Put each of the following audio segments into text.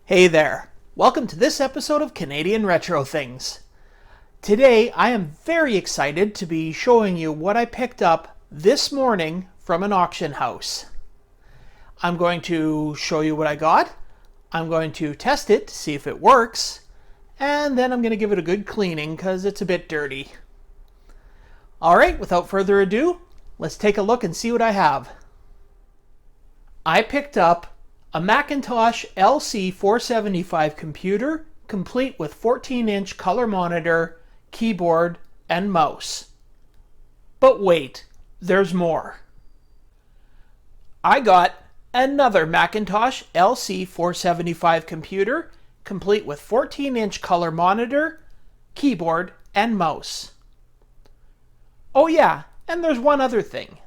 Hey there! Welcome to this episode of Canadian Retro Things. Today I am very excited to be showing you what I picked up this morning from an auction house. I'm going to show you what I got, I'm going to test it to see if it works, and then I'm going to give it a good cleaning because it's a bit dirty. Alright, without further ado, let's take a look and see what I have. I picked up a Macintosh LC475 computer, complete with 14-inch color monitor, keyboard, and mouse. But wait, there's more. I got another Macintosh LC475 computer, complete with 14-inch color monitor, keyboard, and mouse. Oh yeah, and there's one other thing.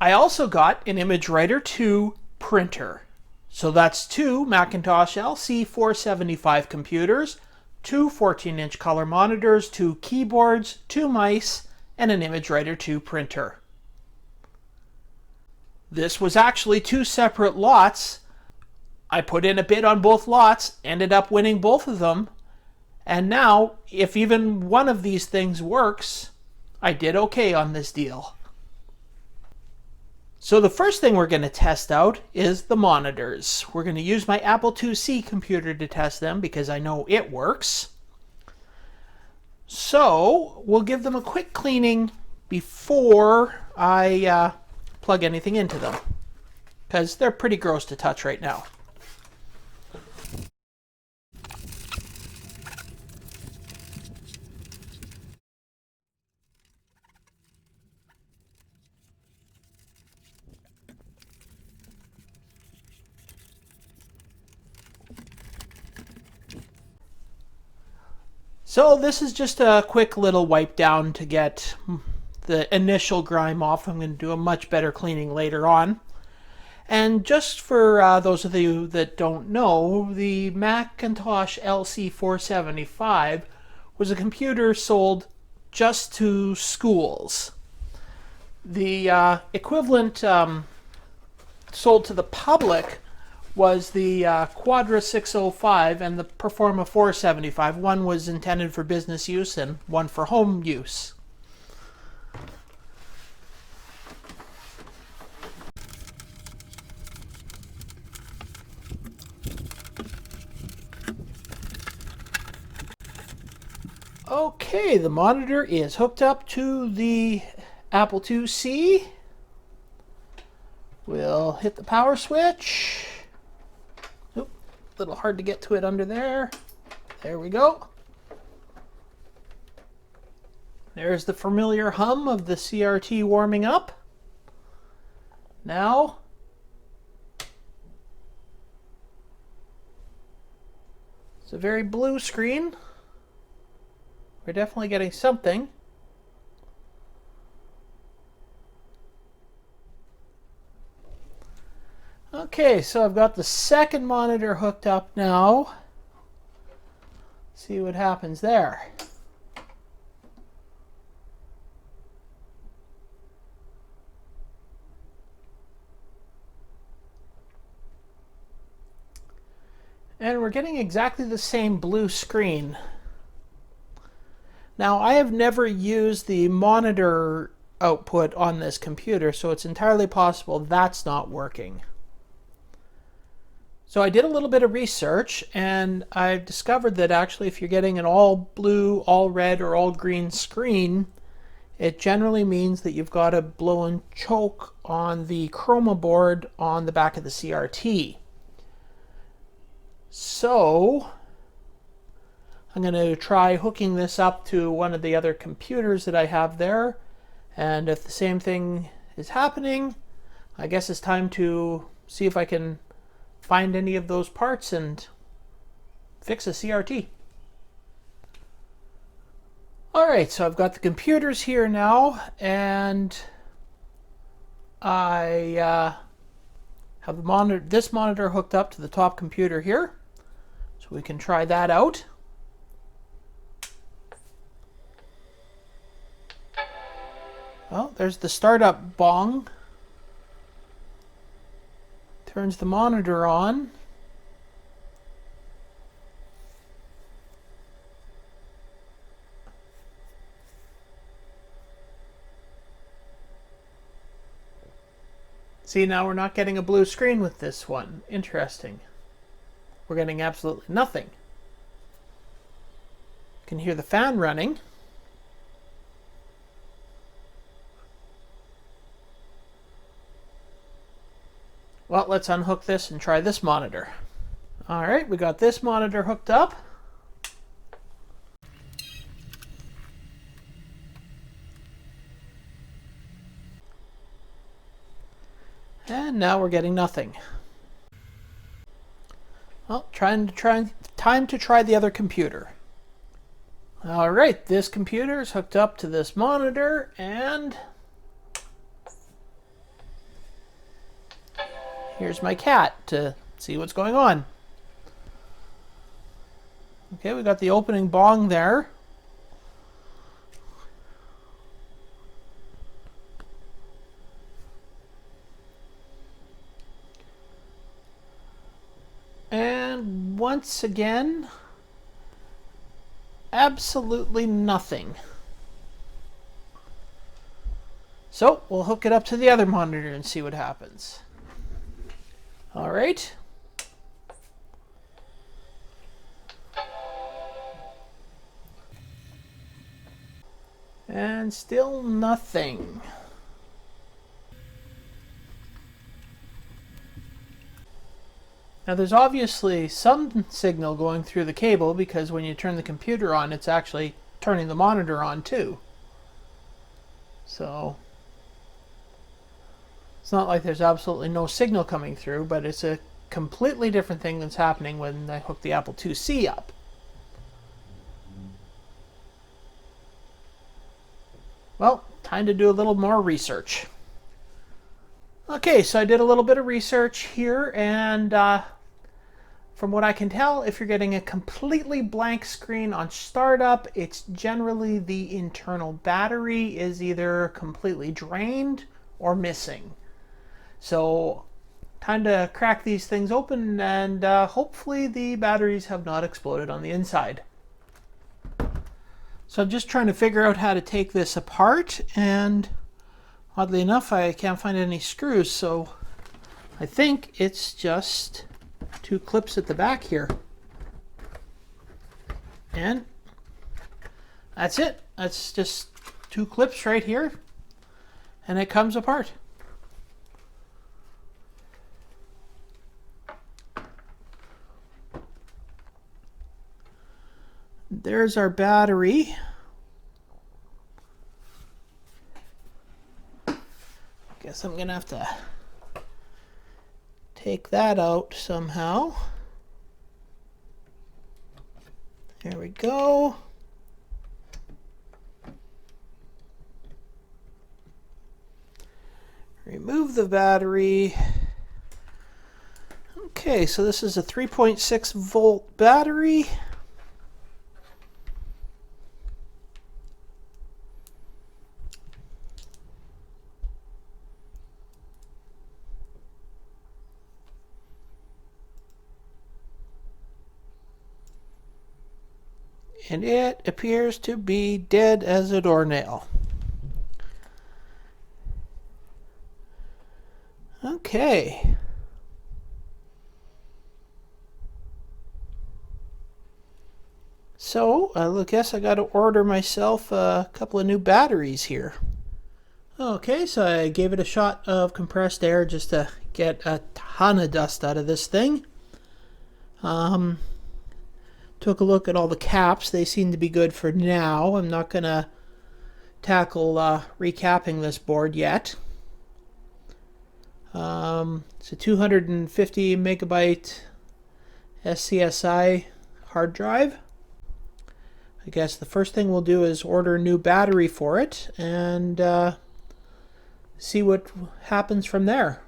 I also got an ImageWriter 2 printer. So that's two Macintosh LC475 computers, two 14-inch color monitors, two keyboards, two mice, and an ImageWriter 2 printer. This was actually two separate lots. I put in a bid on both lots, ended up winning both of them, and now, if even one of these things works, I did okay on this deal. So the first thing we're going to test out is the monitors. We're going to use my Apple IIc computer to test them because I know it works. So we'll give them a quick cleaning before I plug anything into them, because they're pretty gross to touch right now. So this is just a quick little wipe down to get the initial grime off. I'm going to do a much better cleaning later on. And just for those of you that don't know, the Macintosh LC475 was a computer sold just to schools. The equivalent sold to the public was the Quadra 605 and the Performa 475. One was intended for business use and one for home use. Okay, the monitor is hooked up to the Apple IIc. We'll hit the power switch. Oop, a little hard to get to it under there. There we go. There's the familiar hum of the CRT warming up. Now, it's a very blue screen. We're definitely getting something. Okay, so I've got the second monitor hooked up now. See what happens there. And we're getting exactly the same blue screen. Now, I have never used the monitor output on this computer, so it's entirely possible that's not working. So I did a little bit of research, and I've discovered that actually if you're getting an all blue, all red, or all green screen, it generally means that you've got a blow and choke on the chroma board on the back of the CRT. So I'm going to try hooking this up to one of the other computers that I have there, and if the same thing is happening, I guess it's time to see if I can find any of those parts and fix a CRT. Alright, so I've got the computers here now, and I have the this monitor hooked up to the top computer here, so we can try that out. Well, there's the startup bong. Turns the monitor on. See, now we're not getting a blue screen with this one. Interesting. We're getting absolutely nothing. You can hear the fan running. Well, let's unhook this and try this monitor. All right, we got this monitor hooked up. And now we're getting nothing. Well, time to try the other computer. All right, this computer is hooked up to this monitor, and here's my cat to see what's going on. Okay, we got the opening bong there. And once again, absolutely nothing. So we'll hook it up to the other monitor and see what happens. All right. And still nothing. Now there's obviously some signal going through the cable, because when you turn the computer on, it's actually turning the monitor on too. So it's not like there's absolutely no signal coming through, but it's a completely different thing that's happening when I hook the Apple IIc up. Well, time to do a little more research. Okay, so I did a little bit of research here, and from what I can tell, if you're getting a completely blank screen on startup, it's generally the internal battery is either completely drained or missing. So time to crack these things open, and hopefully the batteries have not exploded on the inside. So I'm just trying to figure out how to take this apart, and oddly enough, I can't find any screws, so I think it's just two clips at the back here. And that's it. That's just two clips right here, and it comes apart. There's our battery. Guess I'm gonna have to take that out somehow. There we go. Remove the battery. Okay, so this is a 3.6 volt battery. And it appears to be dead as a doornail. Okay. So I guess I got to order myself a couple of new batteries here. Okay, so I gave it a shot of compressed air just to get a ton of dust out of this thing. Took a look at all the caps. They seem to be good for now. I'm not going to tackle recapping this board yet. It's a 250 megabyte SCSI hard drive. I guess the first thing we'll do is order a new battery for it and see what happens from there.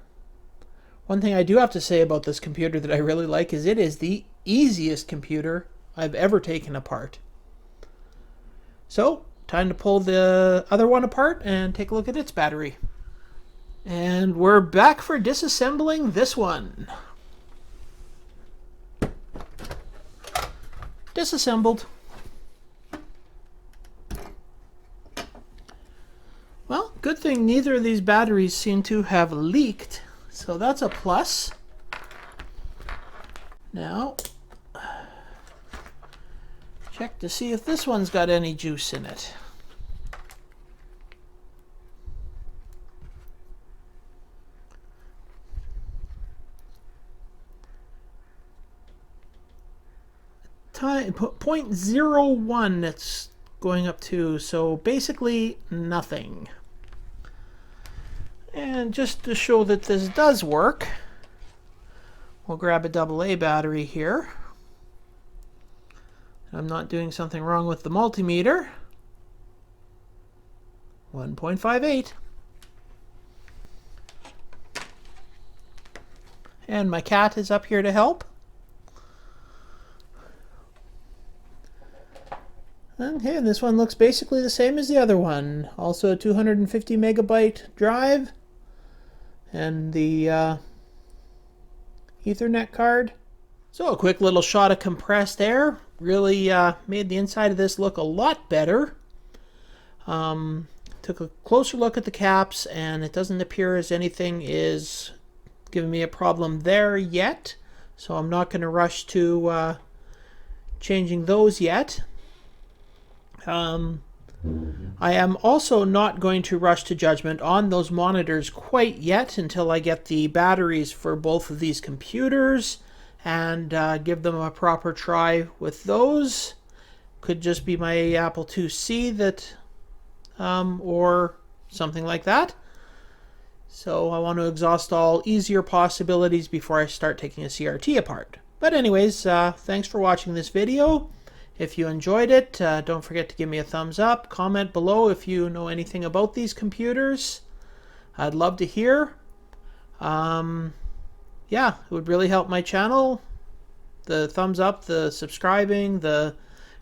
One thing I do have to say about this computer that I really like is it is the easiest computer I've ever taken apart. So, time to pull the other one apart and take a look at its battery. And we're back for disassembling this one. Disassembled. Well, good thing neither of these batteries seem to have leaked So that's a plus. Now, check to see if this one's got any juice in it. Time 0.01 it's going up to, so basically nothing. And just to show that this does work, we'll grab a AA battery here. I'm not doing something wrong with the multimeter. 1.58. And my cat is up here to help. Okay, this one looks basically the same as the other one. Also a 250 megabyte drive. And the Ethernet card. So a quick little shot of compressed air. Really made the inside of this look a lot better. Took a closer look at the caps, and it doesn't appear as anything is giving me a problem there yet. So I'm not going to rush to changing those yet. I am also not going to rush to judgment on those monitors quite yet until I get the batteries for both of these computers and give them a proper try with those. Could just be my Apple IIc that, or something like that. So I want to exhaust all easier possibilities before I start taking a CRT apart. But anyways, thanks for watching this video. If you enjoyed it, don't forget to give me a thumbs up. Comment below if you know anything about these computers. I'd love to hear. Yeah, it would really help my channel. The thumbs up, the subscribing, the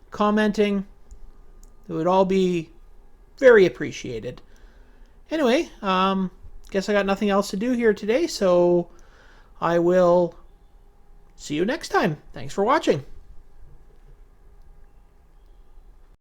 commenting. It would all be very appreciated. Anyway, guess I got nothing else to do here today, so I will see you next time. Thanks for watching.